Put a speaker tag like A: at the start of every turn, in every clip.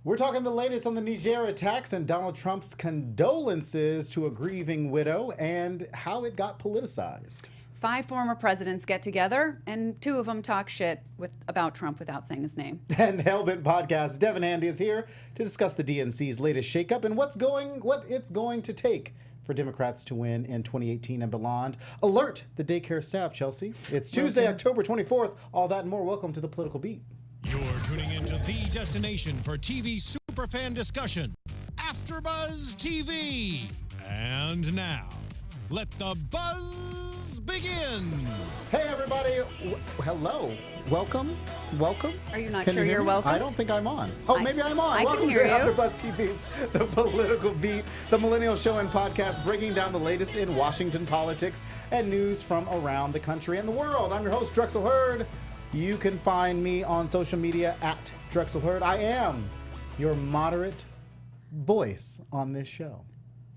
A: We're talking the latest on the Niger attacks and Donald Trump's condolences to a grieving widow and how it got politicized.
B: 5 former presidents get together, and 2 of them talk shit about Trump without saying his name.
A: And Hellbent podcast, Devon is here to discuss the DNC's latest shakeup and what it's going to take for Democrats to win in 2018 and beyond. Alert the daycare staff, Chelsea. It's Tuesday, October 24th. All that and more. Welcome to the Political Beat.
C: You're tuning into the destination for TV superfan discussion, AFTERBUZZ TV. And now, let the buzz begin.
A: Hey, everybody. Hello. Welcome.
B: Are you not
A: Can
B: sure
A: you hear
B: you're
A: me?
B: welcome?
A: I don't think I'm on. Oh, maybe I'm on.
B: I
A: Welcome
B: can hear
A: to
B: you.
A: AFTERBUZZ TV's The Political Beat, the millennial show and podcast breaking down the latest in Washington politics and news from around the country and the world. I'm your host, Drexel Hurd. You can find me on social media at Drexel Hurd. I am your moderate voice on this show.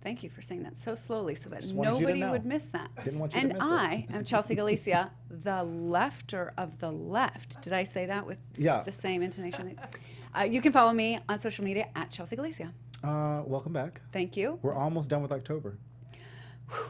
B: Thank you for saying that so slowly so that
A: Just wanted you to
B: nobody
A: know.
B: would miss that.
A: Didn't want you
B: and
A: to miss it.
B: I am Chelsea Galicia, the lefter of the left. Did I say that with the same intonation? You can follow me on social media at Chelsea Galicia.
A: Welcome back.
B: Thank you.
A: We're almost done with October.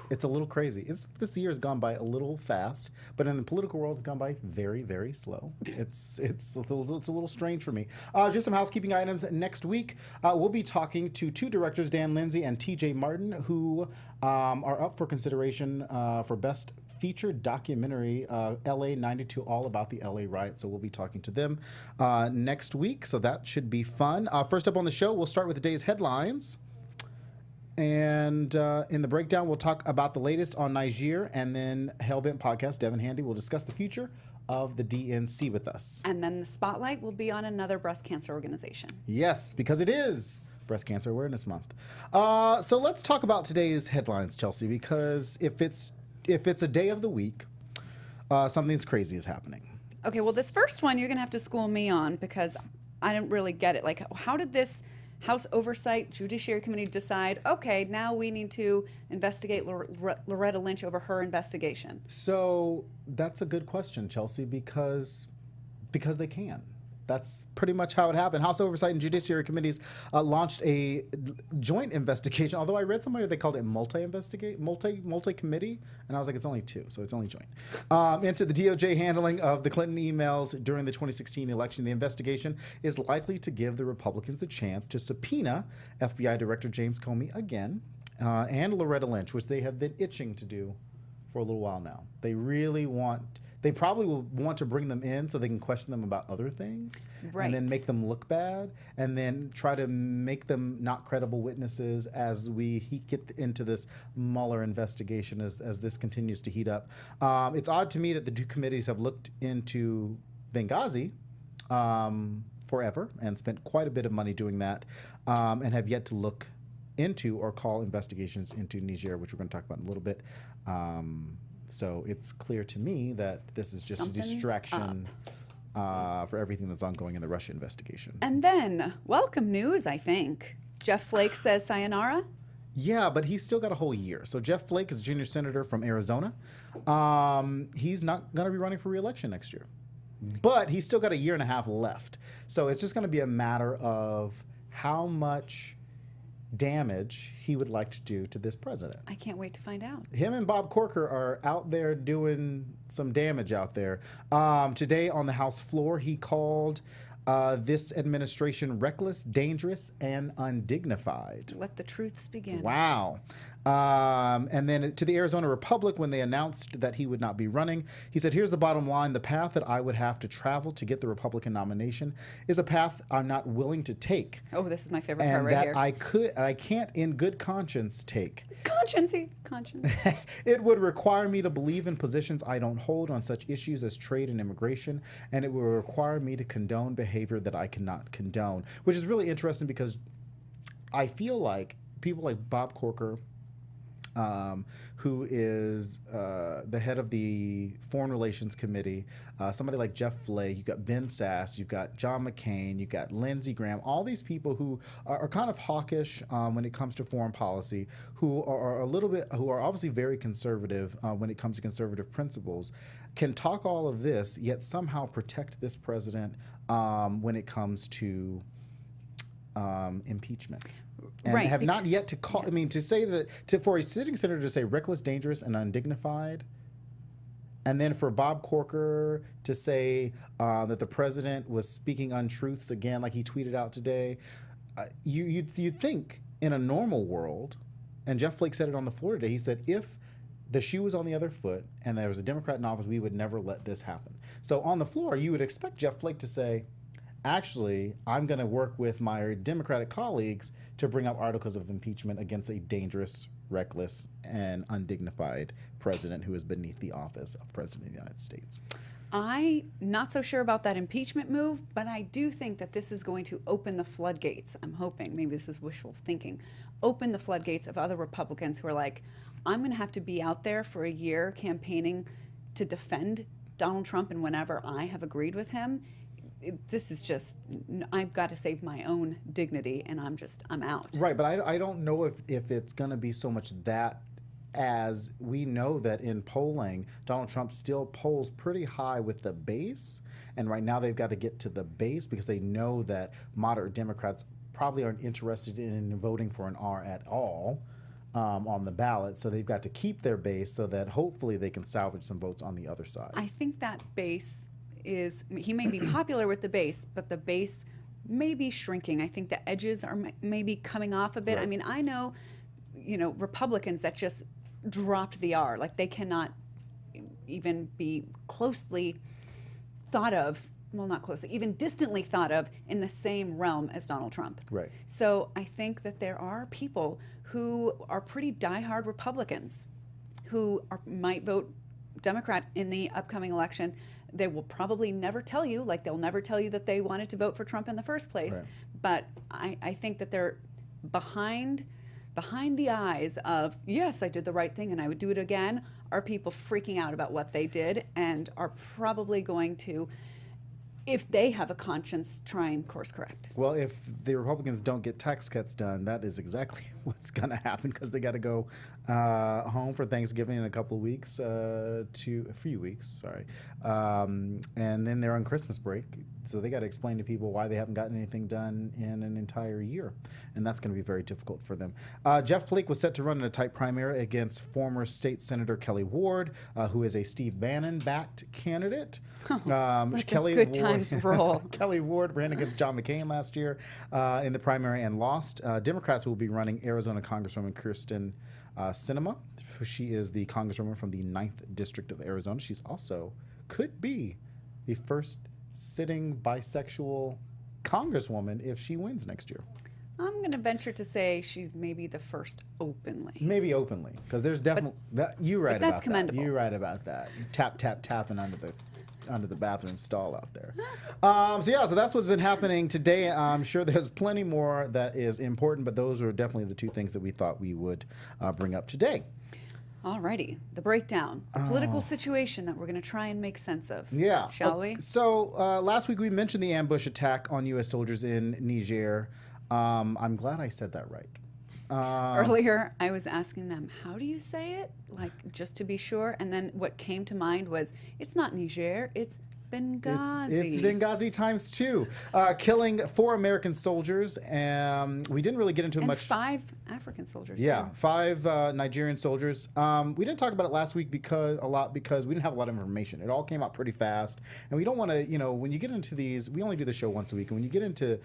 A: It's a little crazy. This year has gone by a little fast, but in the political world, it's gone by very, very slow. It's a little strange for me. Just some housekeeping items. Next week, we'll be talking to 2 directors, Dan Lindsay and TJ Martin, who are up for consideration for Best Featured Documentary, LA 92, all about the LA riot. So we'll be talking to them next week. So that should be fun. First up on the show, we'll start with the day's headlines. And in the breakdown, we'll talk about the latest on Niger, and then Hellbent podcast, Devon Handy, will discuss the future of the DNC with us.
B: And then the spotlight will be on another breast cancer organization.
A: Yes, because it is Breast Cancer Awareness Month. So let's talk about today's headlines, Chelsea, because if it's a day of the week, something's crazy is happening.
B: Okay, well, this first one you're going to have to school me on because I didn't really get it. Like, how did this House Oversight Judiciary Committee decide, okay, now we need to investigate Loretta Lynch over her investigation?
A: So that's a good question, Chelsea, because they can. That's pretty much how it happened. House Oversight and Judiciary Committees launched a joint investigation, although I read somewhere they called it multi-committee, and I was like, it's only 2, so it's only joint, into the DOJ handling of the Clinton emails during the 2016 election. The investigation is likely to give the Republicans the chance to subpoena FBI Director James Comey again, and Loretta Lynch, which they have been itching to do for a little while now. They probably will want to bring them in so they can question them about other things,
B: right,
A: and then make them look bad, and then try to make them not credible witnesses as we get into this Mueller investigation as this continues to heat up. It's odd to me that the 2 committees have looked into Benghazi forever and spent quite a bit of money doing that, and have yet to look into or call investigations into Niger, which we're going to talk about in a little bit. So it's clear to me that this is just
B: Something's
A: a distraction for everything that's ongoing in the Russia investigation.
B: And then, welcome news, I think. Jeff Flake says sayonara.
A: Yeah, but he's still got a whole year. So Jeff Flake is a junior senator from Arizona. He's not going to be running for re-election next year. But he's still got a year and a half left. So it's just going to be a matter of how much damage he would like to do to this president.
B: I can't wait to find out.
A: Him and Bob Corker are out there doing some damage out there. Today on the House floor, he called this administration reckless, dangerous, and undignified.
B: Let the truths begin.
A: Wow. And then to the Arizona Republic, when they announced that he would not be running, he said, here's the bottom line. The path that I would have to travel to get the Republican nomination is a path I'm not willing to take.
B: Oh, this is my favorite part
A: And
B: right
A: that
B: here.
A: I can't in good conscience take.
B: Conscience.
A: It would require me to believe in positions I don't hold on such issues as trade and immigration, and it will require me to condone behavior that I cannot condone, which is really interesting because I feel like people like Bob Corker, who is the head of the Foreign Relations Committee, somebody like Jeff Flake, you've got Ben Sass, you've got John McCain, you've got Lindsey Graham, all these people who are kind of hawkish when it comes to foreign policy, who are obviously very conservative when it comes to conservative principles, can talk all of this, yet somehow protect this president when it comes to impeachment. And
B: Right,
A: have not yet to call, I mean, to say that, for a sitting senator to say reckless, dangerous, and undignified, and then for Bob Corker to say that the president was speaking untruths again, like he tweeted out today, you'd think in a normal world, and Jeff Flake said it on the floor today, he said, if the shoe was on the other foot and there was a Democrat in office, we would never let this happen. So on the floor, you would expect Jeff Flake to say, actually, I'm going to work with my Democratic colleagues to bring up articles of impeachment against a dangerous, reckless, and undignified president who is beneath the office of President of the United States.
B: I'm not so sure about that impeachment move, but I do think that this is going to open the floodgates. I'm hoping, maybe this is wishful thinking, open the floodgates of other Republicans who are like, I'm going to have to be out there for a year campaigning to defend Donald Trump, and whenever I have agreed with him, this is just, I've got to save my own dignity, and I'm out.
A: Right, but I don't know if it's going to be so much that, as we know that in polling, Donald Trump still polls pretty high with the base, and right now they've got to get to the base because they know that moderate Democrats probably aren't interested in voting for an R at all on the ballot, so they've got to keep their base so that hopefully they can salvage some votes on the other side.
B: I think that base is, he may be popular with the base, but the base may be shrinking. I think the edges are maybe coming off a bit.
A: Right.
B: I mean, I know, Republicans that just dropped the R, like they cannot even be closely thought of, well, not closely, even distantly thought of in the same realm as Donald Trump.
A: Right.
B: So I think that there are people who are pretty diehard Republicans who might vote Democrat in the upcoming election. They will probably never tell you, like they'll never tell you that they wanted to vote for Trump in the first place.
A: Right.
B: But I think that they're behind the eyes of, yes, I did the right thing and I would do it again, are people freaking out about what they did and are probably going to, if they have a conscience, try and course correct.
A: Well, if the Republicans don't get tax cuts done, that is exactly what's going to happen because they got to go home for Thanksgiving in a couple of weeks, a few weeks, sorry. And then they're on Christmas break. So they got to explain to people why they haven't gotten anything done in an entire year. And that's going to be very difficult for them. Jeff Flake was set to run in a tight primary against former state Senator Kelly Ward, who is a Steve Bannon-backed candidate.
B: Like
A: Kelly
B: a good
A: Ward,
B: times roll.
A: Kelly Ward ran against John McCain last year in the primary and lost. Democrats will be running Arizona Congresswoman Kirsten Sinema. She is the congresswoman from the 9th District of Arizona. She's also could be the first sitting bisexual congresswoman if she wins next year.
B: I'm going to venture to say she's maybe the first openly.
A: Maybe openly, because there's definitely you're right
B: that's
A: about
B: commendable.
A: that. You're right about that. Tapping under the bathroom stall out there. So that's what's been happening today. I'm sure there's plenty more that is important, but those are definitely the two things that we thought we would bring up today.
B: Alrighty, the breakdown, the political situation that we're going to try and make sense of.
A: Yeah.
B: Shall we?
A: So last week we mentioned the ambush attack on U.S. soldiers in Niger. I'm glad I said that right.
B: Earlier, I was asking them, how do you say it? Like, just to be sure. And then what came to mind was, it's not Niger, it's Benghazi.
A: It's Benghazi times 2, killing 4 American soldiers. We didn't really get into
B: and
A: much.
B: 5 African soldiers.
A: Yeah,
B: too.
A: 5 Nigerian soldiers. We didn't talk about it last week because we didn't have a lot of information. It all came out pretty fast, and we don't want to. When you get into these, we only do the show once a week, and when you get into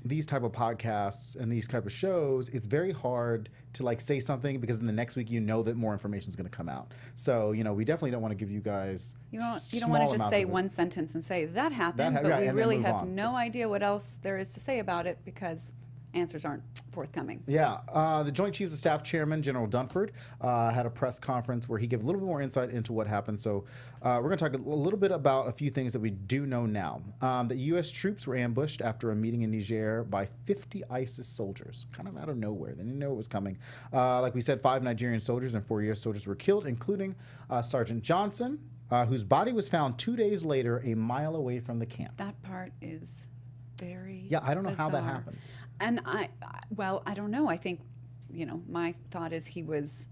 A: these type of podcasts and these type of shows, it's very hard to say something because then the next week that more information is going to come out. So we definitely don't want to give you guys.
B: You don't want to just say one sentence and say that happened, but we really have no idea what else there is to say about it because answers aren't forthcoming.
A: Yeah. The Joint Chiefs of Staff Chairman, General Dunford, had a press conference where he gave a little bit more insight into what happened. So we're going to talk a little bit about a few things that we do know now. That U.S. troops were ambushed after a meeting in Niger by 50 ISIS soldiers, kind of out of nowhere. They didn't know it was coming. Like we said, 5 Nigerian soldiers and 4 U.S. soldiers were killed, including Sergeant Johnson, whose body was found 2 days later a mile away from the camp.
B: That part is very
A: I don't know how that
B: bizarre.
A: happened.
B: And I don't know. I think, my thought is he was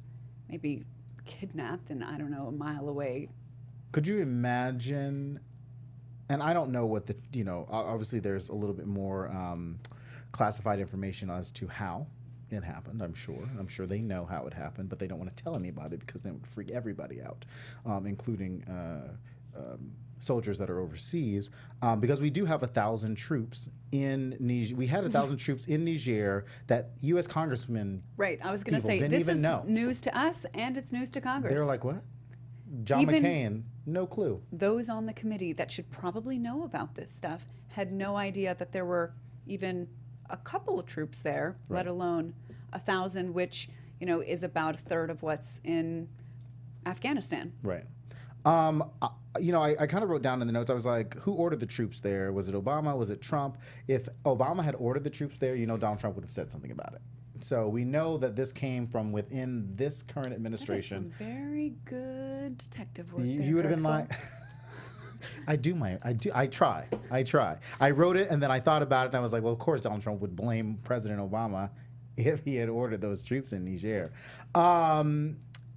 B: maybe kidnapped and, I don't know, a mile away.
A: Could you imagine, and I don't know what obviously there's a little bit more classified information as to how it happened. I'm sure they know how it happened, but they don't want to tell anybody because they would freak everybody out, including soldiers that are overseas, because we do have 1,000 troops in Niger. We had 1,000 troops in Niger that U.S. congressmen.
B: Right. I was going to
A: people
B: say
A: didn't
B: this
A: even
B: is
A: know.
B: news to us, and it's news to Congress.
A: They're like, what? John
B: Even
A: McCain, no clue.
B: those on the committee that should probably know about this stuff had no idea that there were even a couple of troops there, let alone 1,000, which is about a third of what's in Afghanistan.
A: Right. I kind of wrote down in the notes, I was like, who ordered the troops there? Was it Obama? Was it Trump? If Obama had ordered the troops there, Donald Trump would have said something about it. So we know that this came from within this current administration.
B: That is some very good detective work.
A: You would have been like, I try. I wrote it and then I thought about it and I was like, well, of course Donald Trump would blame President Obama if he had ordered those troops in Niger.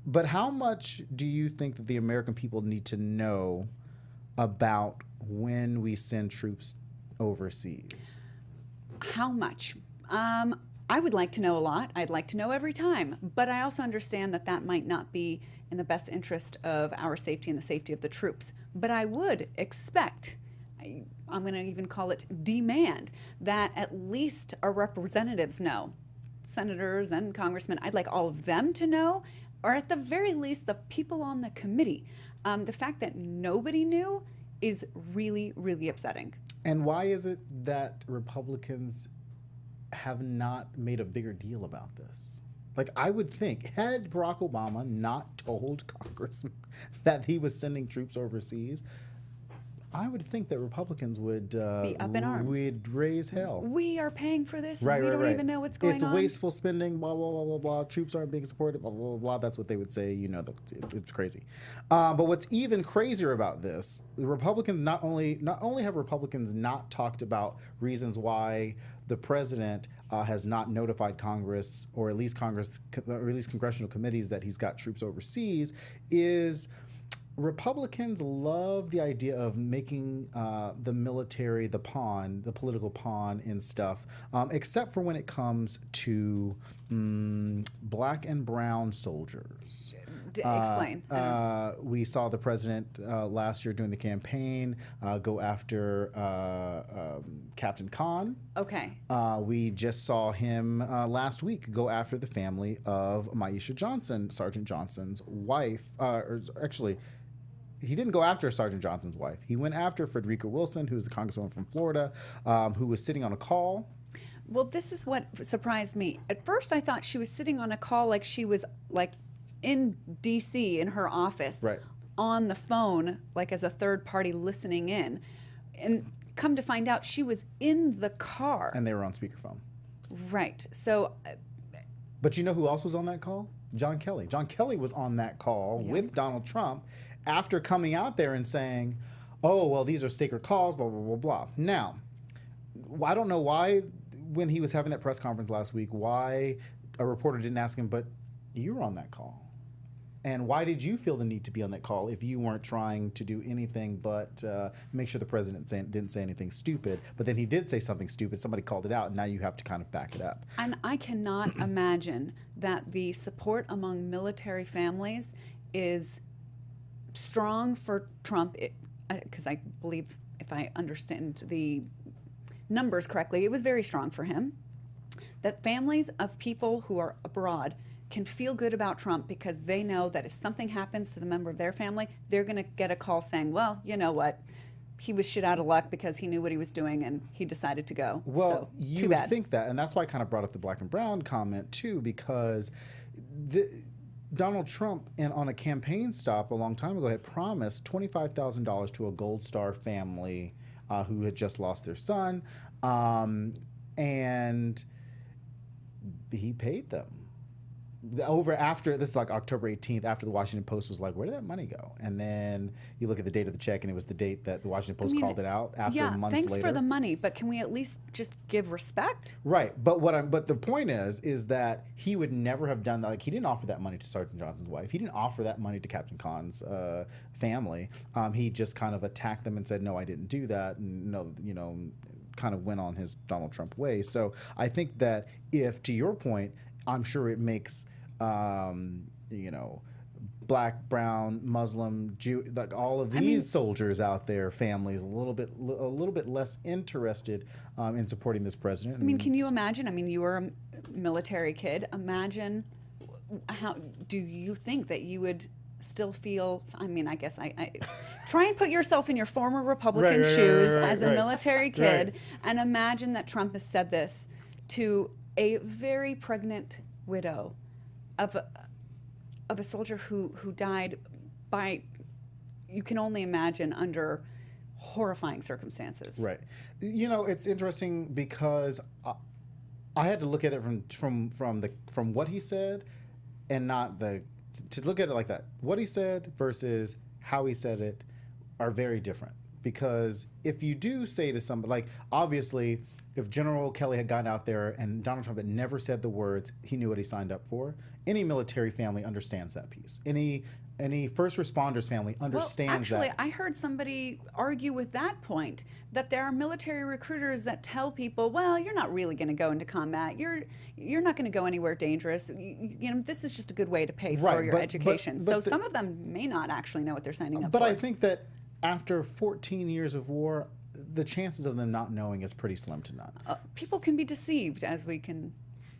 A: But how much do you think that the American people need to know about when we send troops overseas?
B: How much? I would like to know a lot. I'd like to know every time. But I also understand that that might not be in the best interest of our safety and the safety of the troops. But I would expect, I'm going to even call it demand, that at least our representatives know. Senators and congressmen, I'd like all of them to know, or at the very least, the people on the committee. The fact that nobody knew is really, really upsetting.
A: And why is it that Republicans have not made a bigger deal about this? Like, I would think, had Barack Obama not told Congress that he was sending troops overseas, I would think that Republicans would
B: be up in arms.
A: Would raise hell.
B: We are paying for this,
A: Right,
B: and we
A: right,
B: don't
A: right.
B: even know what's going
A: It's
B: on.
A: wasteful spending, blah, blah, blah, blah, blah. Troops aren't being supported, blah, blah, blah, blah. That's what they would say. It's crazy. But what's even crazier about this, the Republicans not only have Republicans not talked about reasons why the president has not notified Congress, or at least congressional committees, that he's got troops overseas, is Republicans love the idea of making the military the political pawn in stuff, except for when it comes to black and brown soldiers.
B: Explain.
A: We saw the president last year during the campaign go after Captain Khan.
B: Okay.
A: We just saw him last week go after the family of Maisha Johnson, Sergeant Johnson's wife. Or actually, he didn't go after Sergeant Johnson's wife. He went after Frederica Wilson, who's the congresswoman from Florida, who was sitting on a call.
B: Well, this is what surprised me. At first, I thought she was sitting on a call like she was in D.C. in her office,
A: Right.
B: on the phone, like as a third party listening in. And come to find out, she was in the car.
A: And they were on speakerphone.
B: Right. So,
A: But you know who else was on that call? John Kelly. John Kelly was on that call with Donald Trump after coming out there and saying, oh, well, these are sacred calls, blah, blah, blah, blah. Now, I don't know why, when he was having that press conference last week, why a reporter didn't ask him, but you were on that call. And why did you feel the need to be on that call if you weren't trying to do anything but make sure the president didn't say anything stupid? But then he did say something stupid. Somebody called it out, and now you have to kind of back it up.
B: and I cannot imagine that the support among military families is strong for Trump, because I believe, if I understand the numbers correctly, it was very strong for him, that families of people who are abroad can feel good about Trump because they know that if something happens to the member of their family, they're going to get a call saying, well, you know what, he was shit out of luck because he knew what he was doing and he decided to go.
A: Well,
B: so,
A: you
B: too
A: would
B: bad.
A: think that, and that's why I kind of brought up the black and brown comment too, because Donald Trump, on a campaign stop a long time ago, had promised $25,000 to a Gold Star family who had just lost their son, and he paid them. After this is like October 18th, after the Washington Post was like, where did that money go? And then you look at the date of the check, and it was the date that the Washington Post called it out after months
B: thanks
A: later.
B: for the money, but can we at least just give respect?
A: Right, but the point is that he would never have done that. Like, he didn't offer that money to Sergeant Johnson's wife. He didn't offer that money to Captain Khan's family. He just kind of attacked them and said, no, I didn't do that, and no, kind of went on his Donald Trump way. So I think that if, to your point, I'm sure it makes, Black, brown, Muslim, Jew, like all of these soldiers out there, families, a little bit less interested in supporting this president.
B: I mean, can you imagine? I mean, you were a military kid. Imagine how do you think that you would still feel? I mean, I guess I try and put yourself in your former Republican shoes as a military kid, and imagine that Trump has said this to a very pregnant widow of a soldier who died by, you can only imagine, under horrifying circumstances.
A: Right. It's interesting because I had to look at it from what he said, and not to look at it like that. What he said versus how he said it are very different. Because if you do say to somebody, like, obviously, if General Kelly had gotten out there and Donald Trump had never said the words, he knew what he signed up for. Any military family understands that piece. Any first responders family understands that.
B: Well, actually, I heard somebody argue with that point, that there are military recruiters that tell people, well, you're not really going to go into combat. You're not going to go anywhere dangerous. This is just a good way to pay for your education. So some of them may not actually know what they're signing up for.
A: But I think that after 14 years of war, the chances of them not knowing is pretty slim to none.
B: People can be deceived, as we can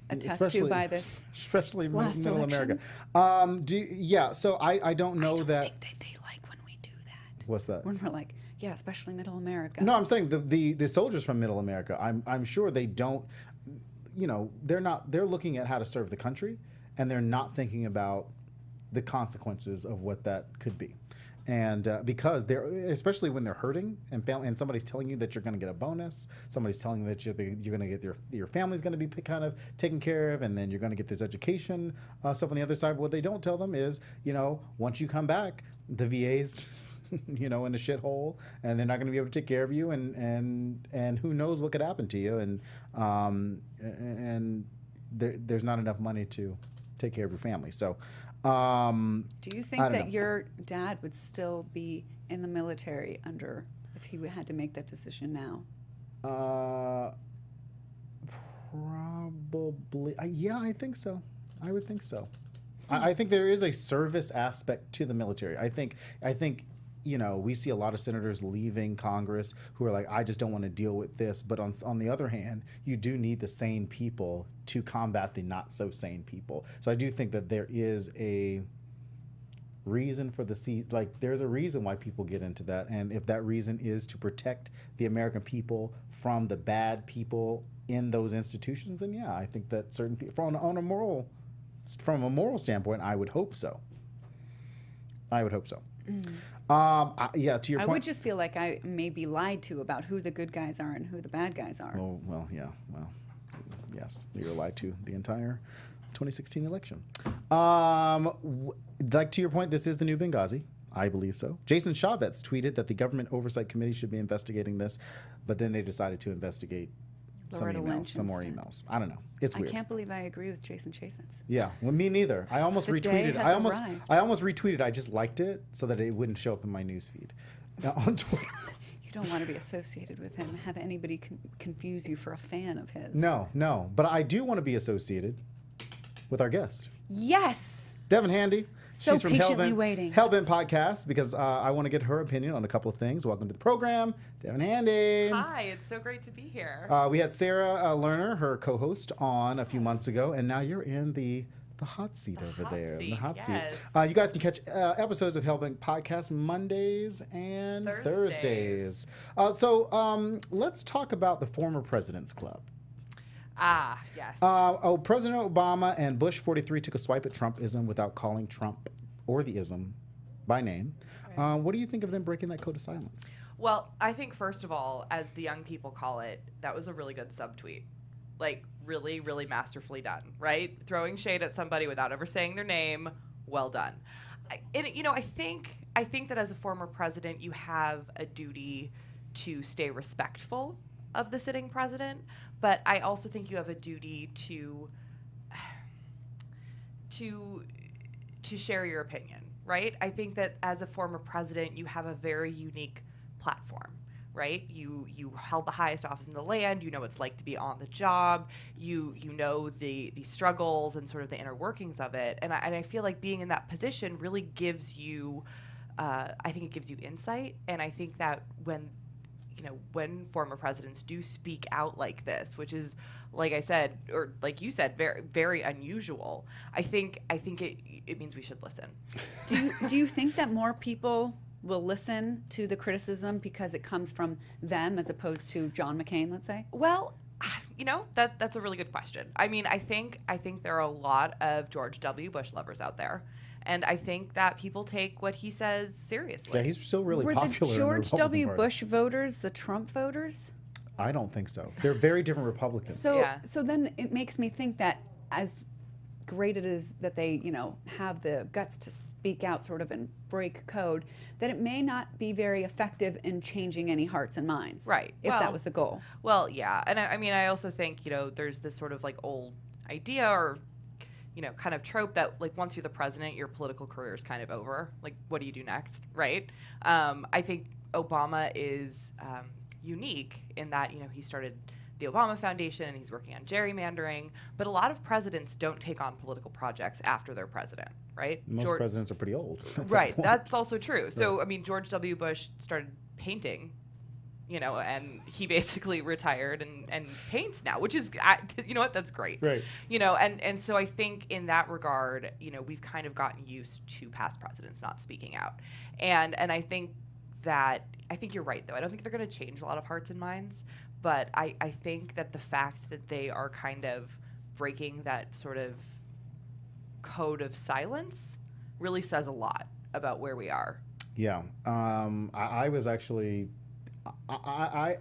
B: attest to by this,
A: especially
B: last
A: middle
B: election.
A: America. So I don't know
B: I
A: that.
B: think that they like when we do that.
A: What's that?
B: When we're like, yeah, especially Middle America.
A: No, I'm saying the soldiers from Middle America. I'm sure they don't. They're not. They're looking at how to serve the country, and they're not thinking about the consequences of what that could be. And because they're, especially when they're hurting and somebody's telling you that you're going to get a bonus, somebody's telling you that you're going to get your family's going to be kind of taken care of, and then you're going to get this education stuff on the other side. What they don't tell them is, once you come back, the VA's, in a shithole, and they're not going to be able to take care of you, and who knows what could happen to you, and there's not enough money to take care of your family. So.
B: Do you think that your dad would still be in the military if he had to make that decision now?
A: Probably. Yeah, I think so. I would think so. I think there is a service aspect to the military. I think we see a lot of senators leaving Congress who are like, I just don't want to deal with this. But on the other hand, you do need the sane people to combat the not so sane people. So I do think that there is a reason for there's a reason why people get into that. And if that reason is to protect the American people from the bad people in those institutions, then yeah, I think that certain people, from a moral standpoint, I would hope so. Yeah, to your point.
B: I would just feel like I may be lied to about who the good guys are and who the bad guys are.
A: Oh, well, yeah. Well, yes, you were lied to the entire 2016 election. Like, to your point, this is the new Benghazi. I believe so. Jason Chaffetz tweeted that the Government Oversight Committee should be investigating this, but then they decided to investigate some more emails. I don't know. It's weird.
B: I can't believe I agree with Jason Chaffetz.
A: Yeah, well, me neither. I almost retweeted. I almost retweeted. I just liked it so that it wouldn't show up in my newsfeed on Twitter.
B: You don't want to be associated with him. Have anybody confuse you for a fan of his.
A: No. But I do want to be associated with our guest.
B: Yes.
A: Devon Handy.
B: So
A: She's from
B: patiently waiting.
A: Hellbent podcast, because I want to get her opinion on a couple of things. Welcome to the program, Devon Handy.
D: Hi, it's so great to be here.
A: We had Sarah Lerner, her co-host, on a few months ago, and now you're in the hot seat over there. The hot seat. You guys can catch episodes of Hellbent podcast Mondays and Thursdays. So let's talk about the former President's Club.
D: Yes.
A: President Obama and Bush 43 took a swipe at Trumpism without calling Trump or the ism by name. Right. What do you think of them breaking that code of silence?
D: Well, I think, first of all, as the young people call it, that was a really good subtweet. Like, really, really masterfully done, right? Throwing shade at somebody without ever saying their name, well done. I think that as a former president, you have a duty to stay respectful of the sitting president, but I also think you have a duty to share your opinion, right? I think that as a former president, you have a very unique platform, right? You held the highest office in the land. You know what it's like to be on the job. You know the struggles and sort of the inner workings of it. And I feel like being in that position really gives you, I think it gives you insight. And I think that when former presidents do speak out like this, which is, like I said, or like you said, very, very unusual, I think it means we should listen.
B: Do you think that more people will listen to the criticism because it comes from them as opposed to John McCain, let's say?
D: Well, that's a really good question. I mean, I think there are a lot of George W. Bush lovers out there. And I think that people take what he says seriously.
A: Yeah, he's still really
B: Were
A: popular.
B: the
A: in
B: George
A: Republican
B: W.
A: Party.
B: Bush voters the Trump voters?
A: I don't think so. They're very different Republicans.
B: So then it makes me think that as great it is that they, have the guts to speak out sort of and break code, that it may not be very effective in changing any hearts and minds.
D: Right.
B: If that was the goal.
D: Well, yeah. And I mean, I also think, there's this sort of like old idea or, kind of trope that like once you're the president, your political career is kind of over. Like, what do you do next? Right. I think Obama is unique in that, he started the Obama Foundation and he's working on gerrymandering, but a lot of presidents don't take on political projects after they're president, right?
A: Most presidents are pretty old.
D: Right, that's also true. So, I mean, George W. Bush started painting, and he basically retired and paints now, which is, you know what, that's great.
A: Right.
D: And so I think in that regard, we've kind of gotten used to past presidents not speaking out. And I think you're right, though. I don't think they're going to change a lot of hearts and minds. But I think that the fact that they are kind of breaking that sort of code of silence really says a lot about where we are.
A: Yeah. I was actually, I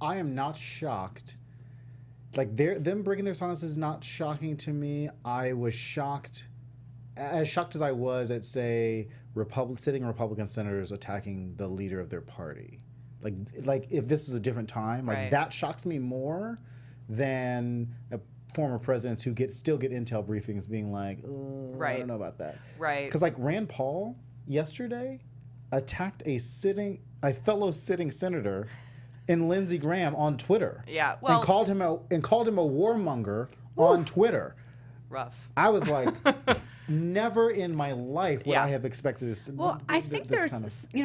A: am not shocked. Like them breaking their silence is not shocking to me. I was shocked, as shocked as I was at, say, sitting Republican senators attacking the leader of their party. Like if this is a different time, like that shocks me more than former presidents who still get intel briefings being like, I don't know about that.
D: Right.
A: Because like Rand Paul yesterday attacked a fellow sitting senator in Lindsey Graham on Twitter.
D: Yeah. Well,
A: and called him a warmonger on Twitter.
D: Rough.
A: I was like, never in my life would
D: Yeah.
A: I have expected to.
B: Well, I think there's,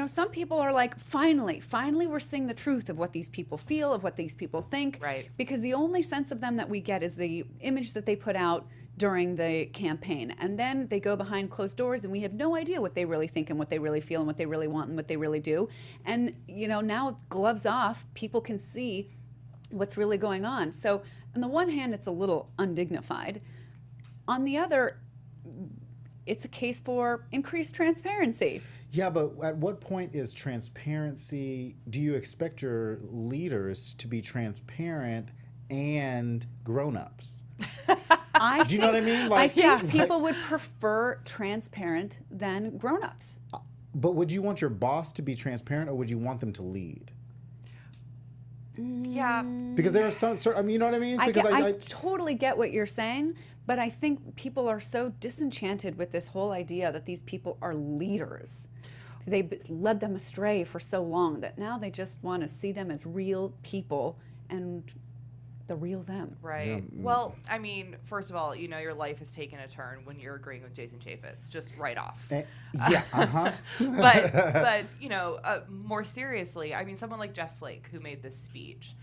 B: some people are like, finally, we're seeing the truth of what these people feel, of what these people think.
D: Right.
B: Because the only sense of them that we get is the image that they put out during the campaign. And then they go behind closed doors and we have no idea what they really think and what they really feel and what they really want and what they really do. And, now gloves off, people can see what's really going on. So on the one hand, it's a little undignified. On the other, it's a case for increased transparency.
A: Yeah, but at what point is transparency? Do you expect your leaders to be transparent and grown-ups? Do you know what I mean?
B: I think people would prefer transparent than grown-ups.
A: But would you want your boss to be transparent, or would you want them to lead?
D: Yeah.
A: Because there are some, you know what I mean?
B: I
A: Because
B: totally get what you're saying, but I think people are so disenchanted with this whole idea that these people are leaders. They led them astray for so long that now they just want to see them as real people and the real them.
D: Right.
A: Yeah.
D: Well, I mean, first of all, your life has taken a turn when you're agreeing with Jason Chaffetz, just right off.
A: Yeah, uh-huh.
D: but more seriously, I mean, someone like Jeff Flake, who made this speech,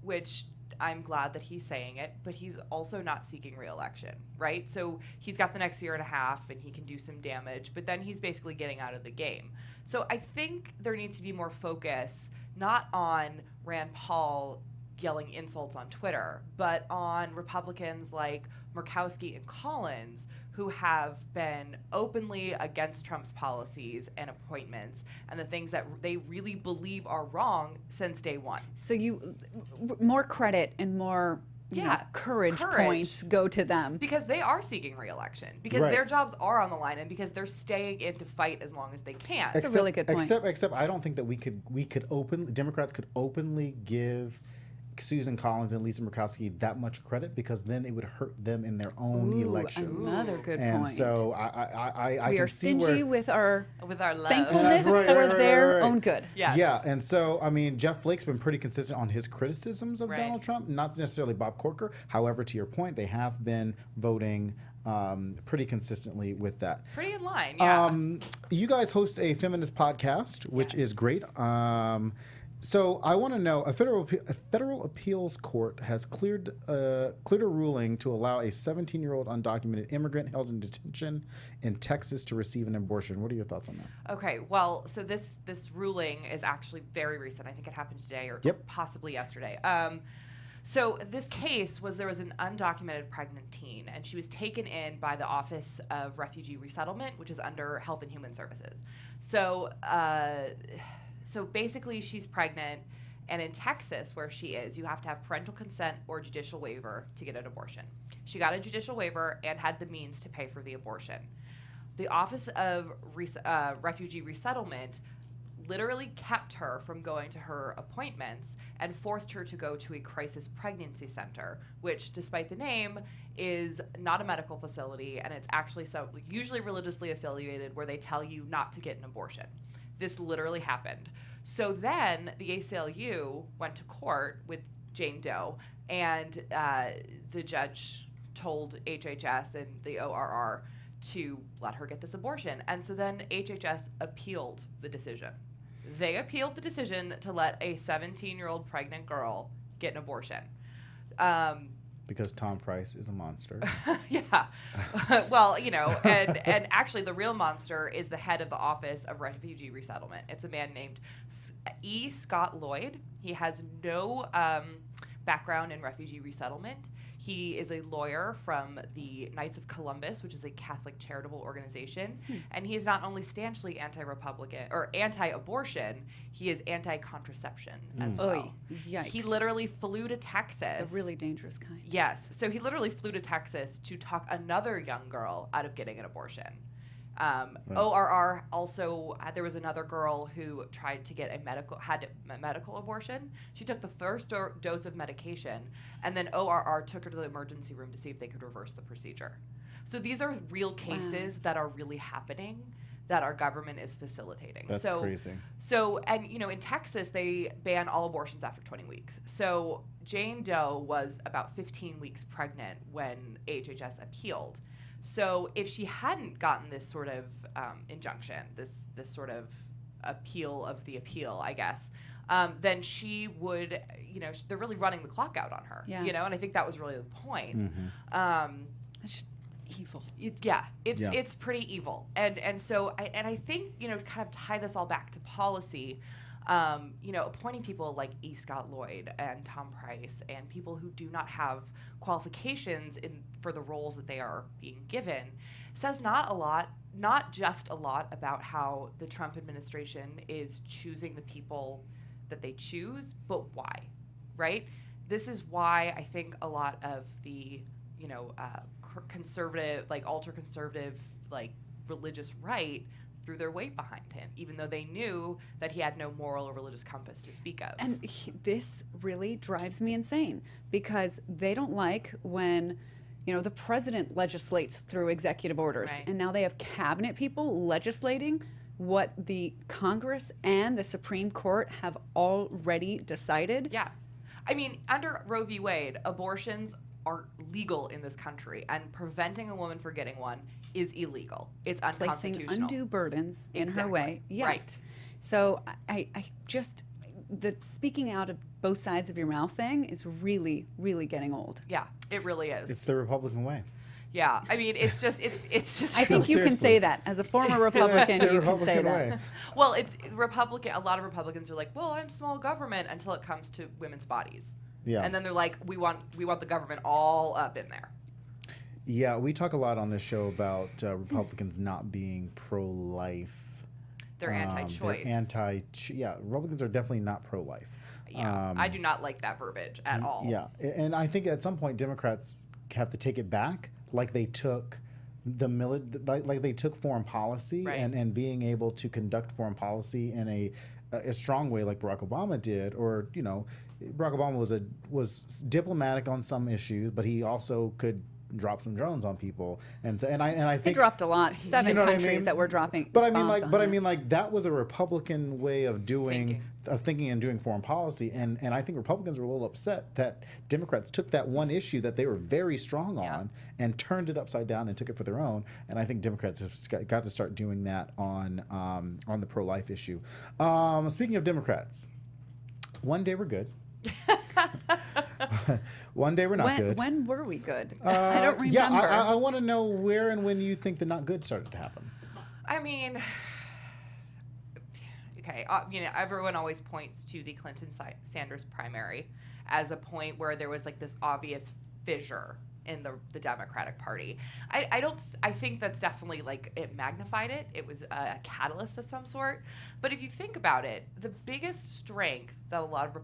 D: which I'm glad that he's saying it, but he's also not seeking re-election, right? So he's got the next year and a half and he can do some damage, but then he's basically getting out of the game. So I think there needs to be more focus, not on Rand Paul yelling insults on Twitter, but on Republicans like Murkowski and Collins, who have been openly against Trump's policies and appointments and the things that they really believe are wrong since day one.
B: So more credit and more courage points go to them.
D: Because they are seeking re-election, because their jobs are on the line, and because they're staying in to fight as long as they can.
B: That's a really good point.
A: Except I don't think that Democrats could openly give Susan Collins and Lisa Murkowski that much credit because then it would hurt them in their own elections.
B: Another good
A: and
B: point.
A: so I
B: We
A: can
B: are
A: see
B: stingy
A: where,
B: with our
D: love.
B: thankfulness
A: Right,
B: for
A: right,
B: their
A: right.
B: own good.
D: Yes.
A: Yeah, and so I mean, Jeff Flake's been pretty consistent on his criticisms of
D: Right.
A: Donald Trump, not necessarily Bob Corker. However, to your point, they have been voting pretty consistently with that.
D: Pretty in line, yeah.
A: You guys host a feminist podcast, which is great. So I want to know: a federal appeals court has cleared a ruling to allow a 17-year-old undocumented immigrant held in detention in Texas to receive an abortion. What are your thoughts on that?
D: Okay, well, so this ruling is actually very recent. I think it happened today or possibly yesterday. So this case was there was an undocumented pregnant teen, and she was taken in by the Office of Refugee Resettlement, which is under Health and Human Services. So basically, she's pregnant, and in Texas, where she is, you have to have parental consent or judicial waiver to get an abortion. She got a judicial waiver and had the means to pay for the abortion. The Office of Refugee Resettlement literally kept her from going to her appointments and forced her to go to a crisis pregnancy center, which, despite the name, is not a medical facility, and it's actually usually religiously affiliated where they tell you not to get an abortion. This literally happened. So then the ACLU went to court with Jane Doe, and the judge told HHS and the ORR to let her get this abortion. And so then HHS appealed the decision. They appealed the decision to let a 17-year-old pregnant girl get an abortion.
A: Because Tom Price is a monster.
D: Yeah. Well, and actually the real monster is the head of the Office of Refugee Resettlement. It's a man named E. Scott Lloyd. He has no background in refugee resettlement. He is a lawyer from the Knights of Columbus, which is a Catholic charitable organization. And he is not only stanchly anti-Republican or anti-abortion, he is anti-contraception as well.
B: Oy, yikes.
D: He literally flew to Texas.
B: The really dangerous kind.
D: Yes. So he literally flew to Texas to talk another young girl out of getting an abortion. ORR also, there was another girl who tried to get a medical abortion. She took the first dose of medication, and then ORR took her to the emergency room to see if they could reverse the procedure. So these are real cases that are really happening that our government is facilitating.
A: That's crazy.
D: So, and in Texas, they ban all abortions after 20 weeks. So Jane Doe was about 15 weeks pregnant when HHS appealed. So if she hadn't gotten this sort of injunction, this sort of appeal of the appeal, I guess, then she would, they're really running the clock out on her, and I think that was really the point.
B: That's evil.
D: It's pretty evil. And so I think, to kind of tie this all back to policy, appointing people like E. Scott Lloyd and Tom Price and people who do not have qualifications for the roles that they are being given says not just a lot about how the Trump administration is choosing the people that they choose, but why, right? This is why I think a lot of the, conservative, ultra-conservative, religious right threw their weight behind him, even though they knew that he had no moral or religious compass to speak of.
B: And this really drives me insane because they don't like when, the president legislates through executive orders.
D: Right.
B: And now they have cabinet people legislating what the Congress and the Supreme Court have already decided.
D: Yeah. I mean, under Roe v. Wade, abortions are legal in this country, and preventing a woman from getting one is illegal. It's unconstitutional.
B: Placing undue burdens in her way. Yes.
D: Right.
B: So I just, the speaking out of both sides of your mouth thing is really, really getting old.
D: Yeah, it really is.
A: It's the Republican way.
D: Yeah, I mean, it's just.
B: I think you can say that as a former Republican. You can say that.
D: Well, it's Republican. A lot of Republicans are like, well, I'm small government until it comes to women's bodies.
A: Yeah.
D: And then they're like, we want the government all up in there.
A: Yeah, we talk a lot on this show about Republicans not being pro-life.
D: They're anti-choice.
A: Republicans are definitely not pro-life.
D: Yeah, I do not like that verbiage at all.
A: Yeah, and I think at some point Democrats have to take it back, like they took like they took foreign policy
D: Right.
A: and being able to conduct foreign policy in a strong way like Barack Obama did, or Barack Obama was diplomatic on some issues, but he also could drop some drones on people, and I
B: They
A: think
B: dropped a lot. 7
A: what I
B: countries
A: mean?
B: that were dropping.
A: But I mean,
B: bombs on it.
A: like that was a Republican way of thinking and doing foreign policy, and I think Republicans were a little upset that Democrats took that one issue that they were very strong on and turned it upside down and took it for their own. And I think Democrats have got to start doing that on the pro-life issue. Speaking of Democrats, one day we're good. One day we're not good.
B: When were we good? I don't remember.
A: Yeah, I want to know where and when you think the not good started to happen.
D: I mean, okay, everyone always points to the Clinton-Sanders primary as a point where there was like this obvious fissure in the Democratic Party. I think that's definitely like it magnified it. It was a catalyst of some sort. But if you think about it, the biggest strength that a lot of the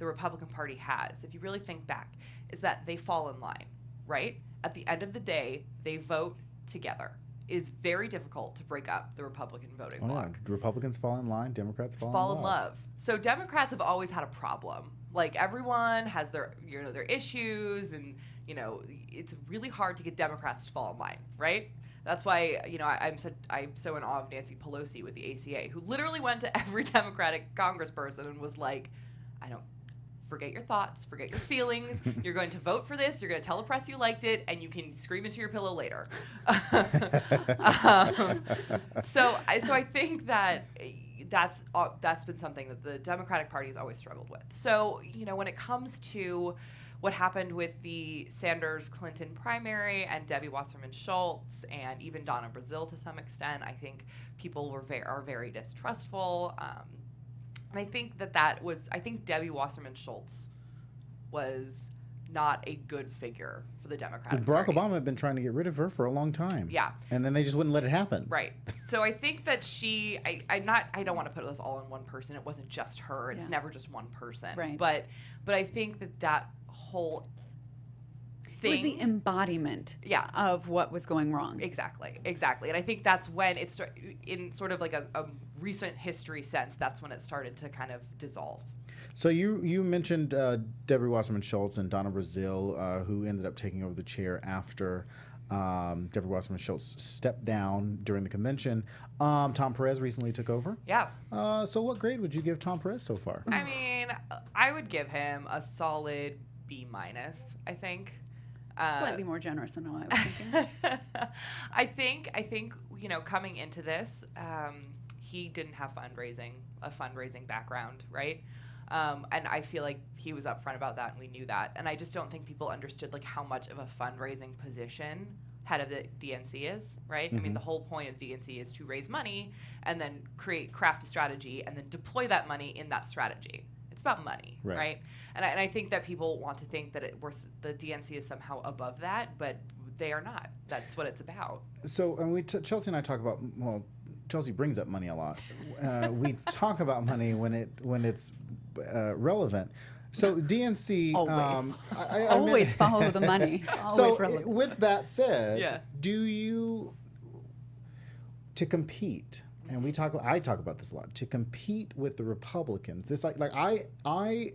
D: Republican Party has, if you really think back, is that they fall in line, right? At the end of the day, they vote together. It's very difficult to break up the Republican voting bloc.
A: Yeah. Republicans fall in line, Democrats
D: fall in love. So Democrats have always had a problem. Like everyone has their their issues, and it's really hard to get Democrats to fall in line, right? That's why I'm so in awe of Nancy Pelosi with the ACA, who literally went to every Democratic congressperson and was like, I don't. Forget your thoughts, forget your feelings. You're going to vote for this. You're going to tell the press you liked it, and you can scream into your pillow later. So I think that that's been something that the Democratic Party has always struggled with. So when it comes to what happened with the Sanders-Clinton primary and Debbie Wasserman Schultz and even Donna Brazile to some extent, I think people are very distrustful. And I think I think Debbie Wasserman Schultz was not a good figure for the Democratic
A: Barack
D: Party.
A: Obama had been trying to get rid of her for a long time.
D: Yeah.
A: And then they just wouldn't let it happen.
D: Right. So I think that I don't want to put this all in one person. It wasn't just her. It's never just one person.
B: Right.
D: But I think that whole thing.
B: It was the embodiment of what was going wrong.
D: Exactly. And I think that's when it's in sort of like a recent history sense, that's when it started to kind of dissolve.
A: So you mentioned Debbie Wasserman Schultz and Donna Brazile, who ended up taking over the chair after Debbie Wasserman Schultz stepped down during the convention. Tom Perez recently took over.
D: Yeah.
A: So what grade would you give Tom Perez so far?
D: I mean, I would give him a solid B-, I think.
B: Slightly more generous than what I was thinking.
D: I think coming into this, he didn't have a fundraising background, right? And I feel like he was upfront about that, and we knew that. And I just don't think people understood like how much of a fundraising position head of the DNC is, right?
A: Mm-hmm.
D: I mean, the whole point of DNC is to raise money and then craft a strategy and then deploy that money in that strategy. It's about money, right? And I think that people want to think that the DNC is somehow above that, but they are not. That's what it's about.
A: So, and Chelsea and I talk about, Chelsea brings up money a lot. We talk about money when it's relevant. So DNC
B: Always.
A: Always
B: Follow the money. It's always
A: so
B: relevant.
A: with that said,
D: Yeah.
A: to compete, and I talk about this a lot, to compete with the Republicans, it's like I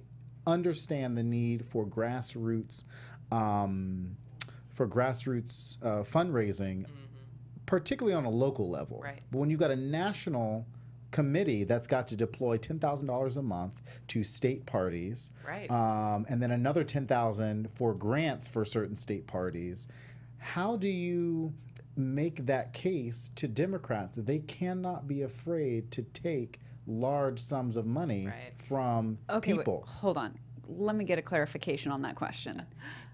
A: understand the need for grassroots fundraising, particularly on a local level.
D: Right.
A: But when you've got a national committee that's got to deploy $10,000 a month to state parties,
D: Right.
A: And then another $10,000 for grants for certain state parties, how do you make that case to Democrats that they cannot be afraid to take large sums of money from people?
B: Wait, hold on. Let me get a clarification on that question.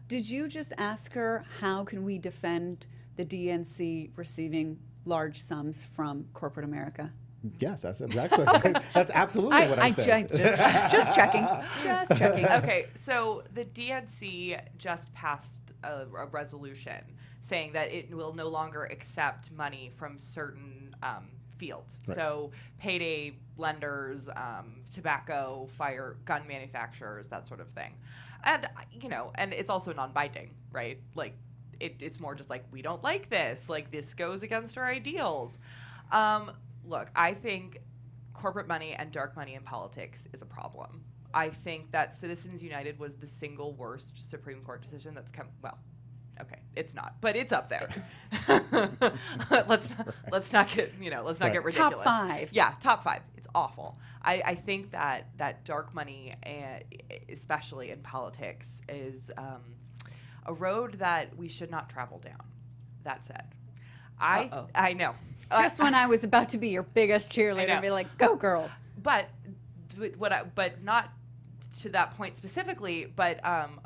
B: Did you just ask her how can we defend the DNC receiving large sums from corporate America?
A: Yes, that's exactly what I said. That's absolutely what I said.
B: Just checking. Just checking.
D: Okay, so the DNC just passed a resolution saying that it will no longer accept money from certain fields.
A: Right.
D: So payday lenders, tobacco, gun manufacturers, that sort of thing. And, and it's also non-binding, right? Like, it's more just like, we don't like this. Like, this goes against our ideals. Look, I think corporate money and dark money in politics is a problem. I think that Citizens United was the single worst Supreme Court decision that's come. Well, okay, it's not, but it's up there. let's not get get ridiculous.
B: Top 5.
D: Yeah, top 5. It's awful. I think that dark money, especially in politics, is a road that we should not travel down. That said, I know.
B: Just when I was about to be your biggest cheerleader, and be like, "Go, girl!"
D: But not to that point specifically. But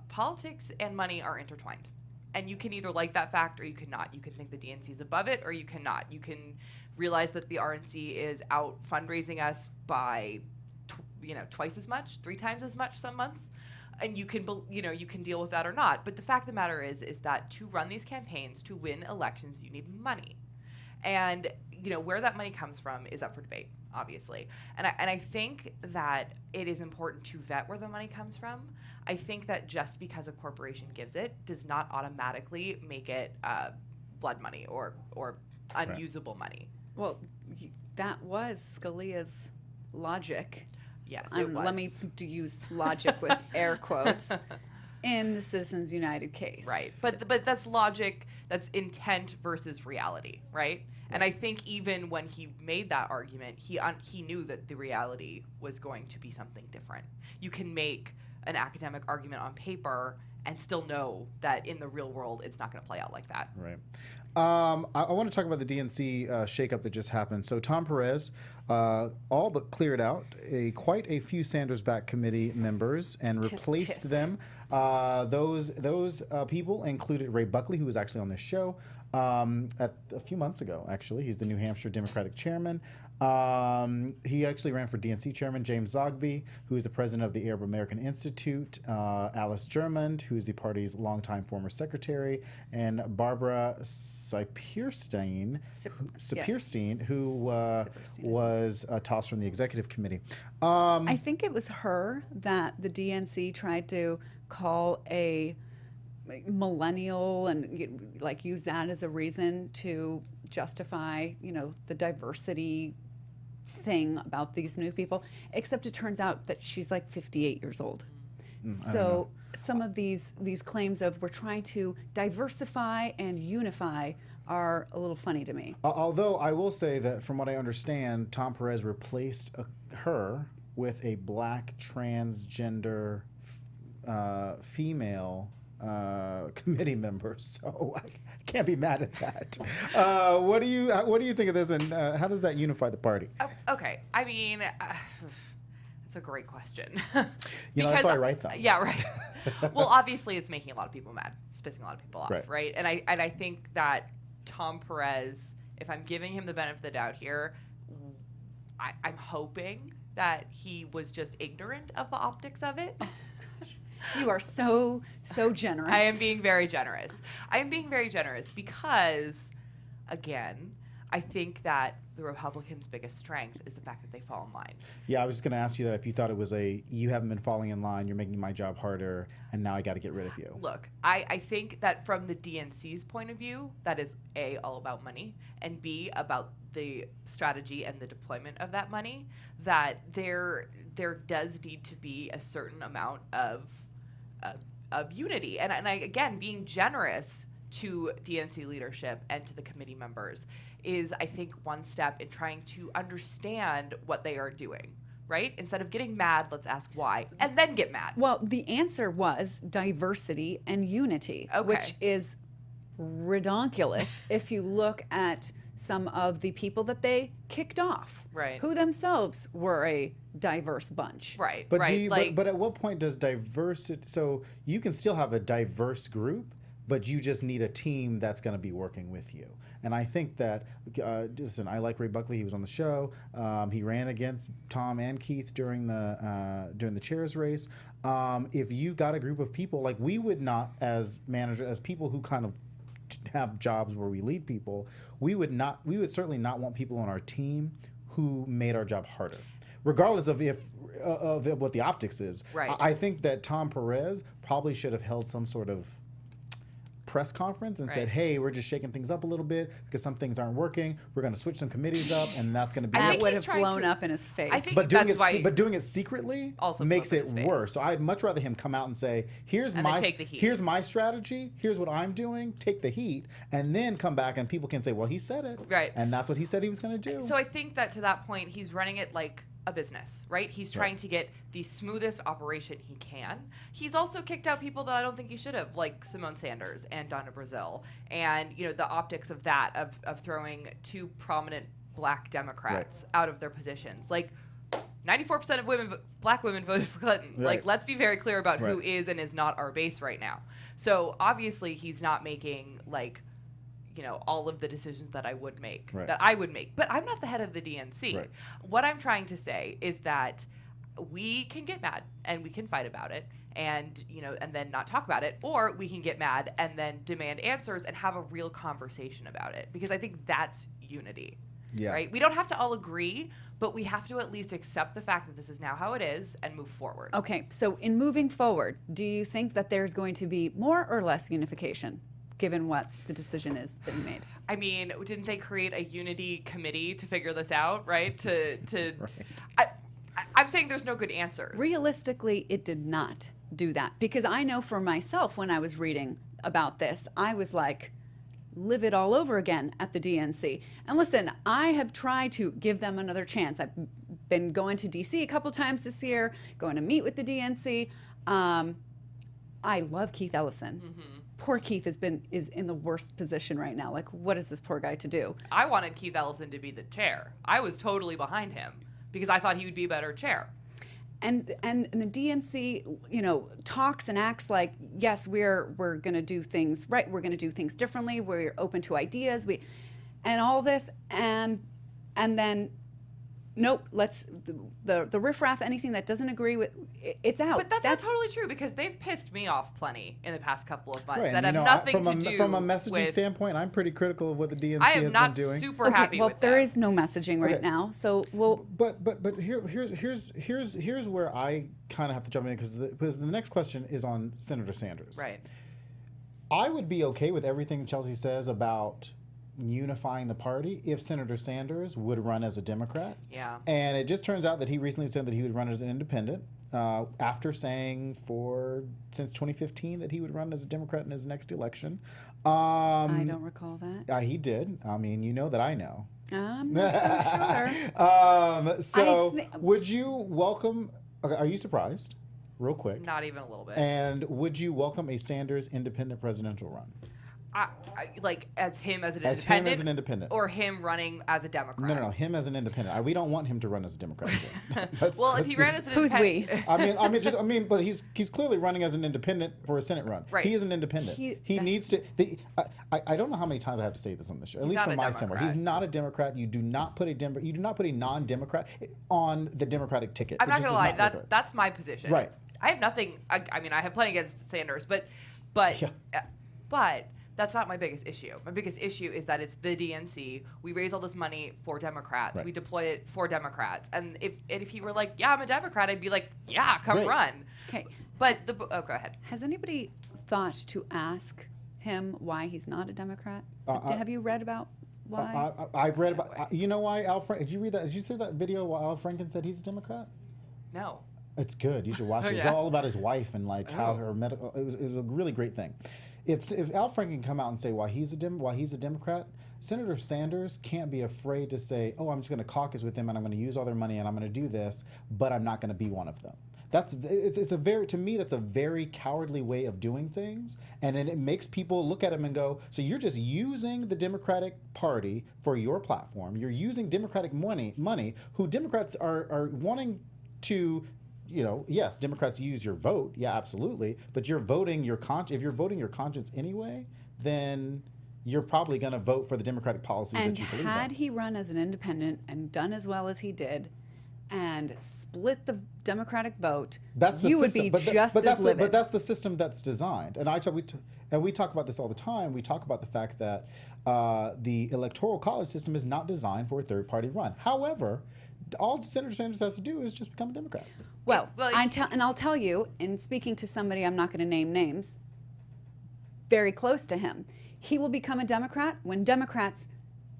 D: politics and money are intertwined, and you can either like that fact or you cannot. You can think the DNC is above it, or you cannot. You can realize that the RNC is out fundraising us by, twice as much, 3 times as much some months, and you can deal with that or not. But the fact of the matter is that to run these campaigns, to win elections, you need money. And where that money comes from is up for debate, obviously. And I think that it is important to vet where the money comes from. I think that just because a corporation gives it does not automatically make it blood money or unusable money.
B: Well, that was Scalia's logic.
D: Yes, it was.
B: Let me use logic with air quotes in the Citizens United case.
D: Right, but that's logic. That's intent versus reality, right? And I think even when he made that argument, he knew that the reality was going to be something different. You can make an academic argument on paper and still know that in the real world it's not going to play out like that.
A: Right. I want to talk about the DNC shakeup that just happened. So Tom Perez all but cleared out quite a few Sanders-backed committee members and replaced them. Those people included Ray Buckley, who was actually on this show a few months ago, actually. He's the New Hampshire Democratic chairman. He actually ran for DNC chairman. James Zogby, who is the president of the Arab American Institute. Alice Germond, who is the party's longtime former secretary. And Barbara Sapirstein, who was tossed from the executive committee.
B: I think it was her that the DNC tried to call a millennial and use that as a reason to justify, the diversity thing about these new people, except it turns out that she's like 58 years old. So some of these claims of we're trying to diversify and unify are a little funny to me.
A: Although I will say that from what I understand, Tom Perez replaced her with a black transgender female committee member, so I can't be mad at that. What do you think of this, and how does that unify the party?
D: Okay, I mean, that's a great question.
A: That's why I write them.
D: Yeah, right. Well, obviously, it's making a lot of people mad. It's pissing a lot of people off, right? And I think that Tom Perez, if I'm giving him the benefit of the doubt here, I'm hoping that he was just ignorant of the optics of it.
B: You are so generous.
D: I am being very generous. Because, again, I think that the Republicans' biggest strength is the fact that they fall in line.
A: Yeah, I was just going to ask you that if you thought it was you haven't been falling in line, you're making my job harder, and now I got to get rid of you.
D: Look, I think that from the DNC's point of view, that is A, all about money, and B, about the strategy and the deployment of that money, that there does need to be a certain amount of unity. And I, again, being generous to DNC leadership and to the committee members is, I think, one step in trying to understand what they are doing, right? Instead of getting mad, let's ask why, and then get mad.
B: Well, the answer was diversity and unity, which is redonkulous if you look at some of the people that they kicked off, who themselves were a diverse bunch.
D: Right,
A: but
D: right.
A: But at what point does diversity, so you can still have a diverse group, but you just need a team that's going to be working with you. And I think that, listen, I like Ray Buckley. He was on the show. He ran against Tom and Keith during the chairs race. If you've got a group of people, like we would not, as managers, as people who kind of have jobs where we lead people, we would certainly not want people on our team who made our job harder, regardless of what the optics is.
D: Right.
A: I think that Tom Perez probably should have held some sort of press conference and
D: Right.
A: said, hey, we're just shaking things up a little bit because some things aren't working. We're going to switch some committees up, and that's going to be
D: I
B: That
D: think
B: would
D: he's
B: have
D: trying
B: blown
D: to-
B: up in his face.
D: I think
A: but doing
D: that's why-
A: but doing it secretly
D: Also
A: makes
D: blows
A: it
D: up in his face.
A: worse. So I'd much rather him come out and say, here's
D: And then
A: my
D: take the heat.
A: here's my strategy, here's what I'm doing, take the heat, and then come back and people can say, well, he said it.
D: Right.
A: And that's what he said he was going to do.
D: So I think that to that point, he's running it like a business, right? He's trying to get the smoothest operation he can. He's also kicked out people that I don't think he should have, like Simone Sanders and Donna Brazile. And, you know, the optics of that, of throwing two prominent black Democrats out of their positions. Like, 94% of black women voted for Clinton.
A: Right.
D: Like, let's be very clear about who
A: Right.
D: is and is not our base right now. So obviously he's not making, like, you know, all of the decisions that I would make,
A: Right.
D: that I would make. But I'm not the head of the DNC.
A: Right.
D: What I'm trying to say is that we can get mad and we can fight about it and, you know, and then not talk about it, or we can get mad and then demand answers and have a real conversation about it, because I think that's unity.
A: Yeah.
D: Right? We don't have to all agree, but we have to at least accept the fact that this is now how it is and move forward.
B: Okay, so in moving forward, do you think that there's going to be more or less unification, given what the decision is that he made?
D: I mean, didn't they create a unity committee to figure this out, right? I'm saying there's no good answers.
B: Realistically, it did not do that, because I know for myself when I was reading about this, I was like, live it all over again at the DNC. And listen, I have tried to give them another chance. I've been going to DC a couple times this year, going to meet with the DNC. I love Keith Ellison. Poor Keith is in the worst position right now. Like, what is this poor guy to do?
D: I wanted Keith Ellison to be the chair. I was totally behind him because I thought he would be a better chair.
B: And the DNC, you know, talks and acts like, yes, we're going to do things right. We're going to do things differently. We're open to ideas. And all this, and then, nope. Let's the riffraff. Anything that doesn't agree with, it's out.
D: But that's not totally true, because they've pissed me off plenty in the past couple of months
A: Right,
D: that
A: and,
D: have
A: you know,
D: nothing to do
A: from a messaging
D: with.
A: standpoint, I'm pretty critical of what the DNC
D: I am
A: has
D: not
A: been doing.
D: super
B: okay,
D: happy
B: well,
D: with
B: there
D: them.
B: is no messaging right
A: Okay.
B: now. So we'll.
A: But here's where I kind of have to jump in, because the next question is on Senator Sanders.
D: Right.
A: I would be okay with everything Chelsea says about unifying the party if Senator Sanders would run as a Democrat.
D: Yeah.
A: And it just turns out that he recently said that he would run as an independent, after saying since 2015 that he would run as a Democrat in his next election.
B: I don't recall that.
A: He did. I mean, you know that I know.
B: I'm not so sure.
A: So
B: I thi-
A: would you welcome? Okay, are you surprised? Real quick.
D: Not even a little bit.
A: And would you welcome a Sanders independent presidential run?
D: Like as him as an
A: As
D: independent,
A: him as an independent.
D: or him running as a Democrat.
A: No, him as an independent. We don't want him to run as a Democrat again. Let's-
D: Well, if
A: let's
D: he
A: be-
D: ran as an
B: Who's we?
D: independent,
A: but he's clearly running as an independent for a Senate run.
D: Right.
A: He is an independent. He
B: That's-
A: needs to. I don't know how many times I have to say this on this show. At
D: He's
A: least
D: not
A: from
D: a
A: my somewhere. He's
D: Democrat.
A: not a Democrat. You do not put a non-Democrat on the Democratic ticket.
D: I'm
A: It
D: not
A: just
D: gonna
A: does
D: lie.
A: not work.
D: That's my position.
A: Right.
D: I have nothing. I mean, I have plenty against Sanders, but
A: Yeah.
D: but that's not my biggest issue. My biggest issue is that it's the DNC. We raise all this money for Democrats.
A: Right.
D: We deploy it for Democrats. And if he were like, yeah, I'm a Democrat, I'd be like, yeah, come
A: Right.
D: run.
B: Okay.
D: But go ahead.
B: Has anybody thought to ask him why he's not a Democrat? Have you read about why?
A: I've read about. You know why Al Franken? Did you read that? Did you see that video where Al Franken said he's a Democrat?
D: No.
A: It's good. You should watch it. It's
D: Yeah.
A: all about his wife and like how
D: Oh.
A: her medical. It was a really great thing. If Al Franken can come out and say why he's a Democrat, Senator Sanders can't be afraid to say, "Oh, I'm just going to caucus with them and I'm going to use all their money and I'm going to do this, but I'm not going to be one of them." It's a very, to me, that's a very cowardly way of doing things, and then it makes people look at him and go, "So you're just using the Democratic Party for your platform. You're using Democratic money, who Democrats are wanting to." You know, yes, Democrats use your vote. Yeah, absolutely. But you're voting your if you're voting your conscience anyway, then you're probably going to vote for the Democratic policies
B: And
A: that you believe
B: had
A: in.
B: he run as an independent and done as well as he did, and split the Democratic vote,
A: That's the
B: you would
A: system.
B: be
A: but
B: just
A: but
B: as
A: that's
B: livid.
A: but that's the system that's designed. And we talk about this all the time. We talk about the fact that the electoral college system is not designed for a third-party run. However, all Senator Sanders has to do is just become a Democrat.
B: Well,
D: Well,
B: and I'll tell you, in speaking to somebody, I'm not going to name names, very close to him. He will become a Democrat when Democrats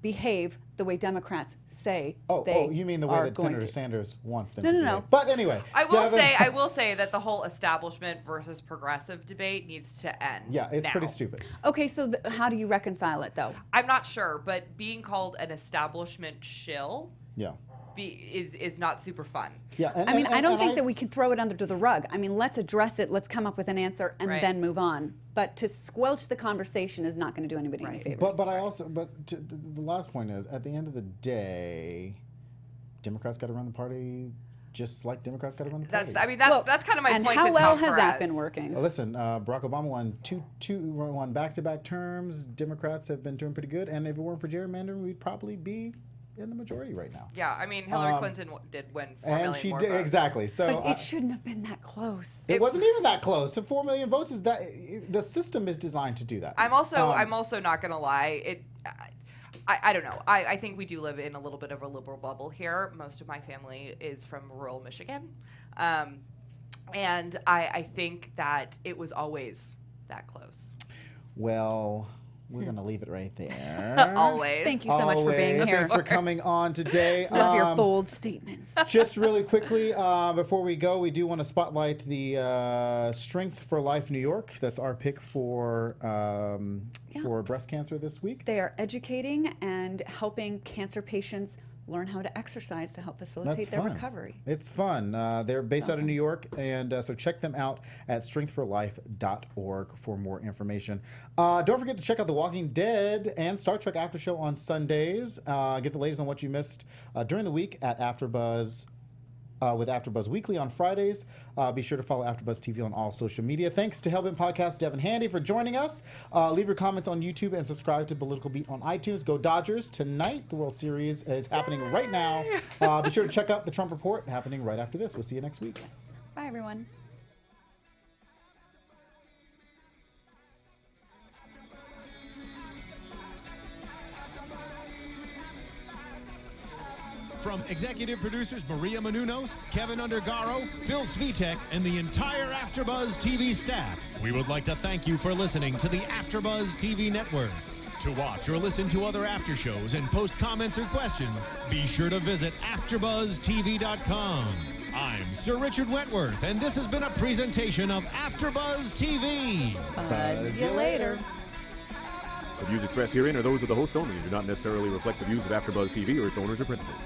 B: behave the way Democrats say they
A: you mean the way
B: are
A: that
B: going
A: Senator
B: to.
A: Sanders wants them
B: No,
A: to
B: no,
A: behave.
B: no.
A: But anyway,
D: I will say that the whole establishment versus progressive debate needs to end.
A: yeah, it's
D: now.
A: pretty stupid.
B: Okay, so how do you reconcile it, though?
D: I'm not sure, but being called an establishment shill
A: Yeah.
D: is not super fun.
A: Yeah,
B: I mean, I don't think that we can throw it under the rug. I mean, let's address it, let's come up with an answer, and
D: Right.
B: then move on. But to squelch the conversation is not going to do anybody any favors.
A: The last point is, at the end of the day, Democrats got to run the party just like Democrats got to run the party.
D: That's kind of my
B: and
D: point.
B: how
D: to
B: well
D: Tom
B: has that
D: Perez.
B: been working?
A: Listen, Barack Obama won back-to-back terms. Democrats have been doing pretty good, and if it weren't for gerrymandering, we'd probably be in the majority right now.
D: Yeah, I mean, Hillary Clinton did win 4 million
A: And she
D: more
A: did
D: votes.
A: exactly. So
B: But it shouldn't have been that close.
A: it wasn't even that close. So 4 million votes is that the system is designed to do that.
D: I'm also not gonna lie. I don't know. I think we do live in a little bit of a liberal bubble here. Most of my family is from rural Michigan, and I think that it was always that close.
A: Well, we're gonna leave it right there.
D: Always.
B: Thank you so much for being
A: Always.
B: here.
A: Thanks for coming on today.
B: Love your bold statements.
A: Just really quickly, before we go, we do want to spotlight the Strength for Life New York. That's our pick for breast cancer this week.
B: They are educating and helping cancer patients learn how to exercise to help facilitate their
A: fun.
B: recovery.
A: It's fun. They're based out of New York, and so check them out at strengthforlife.org for more information. Don't forget to check out The Walking Dead and Star Trek After Show on Sundays. Get the latest on what you missed during the week at AfterBuzz. With AfterBuzz Weekly on Fridays. Be sure to follow AfterBuzz TV on all social media. Thanks to Hellbent Podcast, Devon Handy, for joining us. Leave your comments on YouTube and subscribe to Political Beat on iTunes. Go Dodgers. Tonight, the World Series is happening right now. Be sure to check out the Trump Report happening right after this. We'll see you next week.
B: Bye, everyone.
C: From executive producers Maria Menounos, Keven Undergaro, Phil Svitek, and the entire AfterBuzz TV staff, we would like to thank you for listening to the AfterBuzz TV network. To watch or listen to other after shows and post comments or questions, be sure to visit AfterBuzzTV.com. I'm Sir Richard Wentworth, and this has been a presentation of AfterBuzz TV.
B: See you later.
E: The views expressed herein are those of the hosts only and do not necessarily reflect the views of AfterBuzz TV or its owners or principals.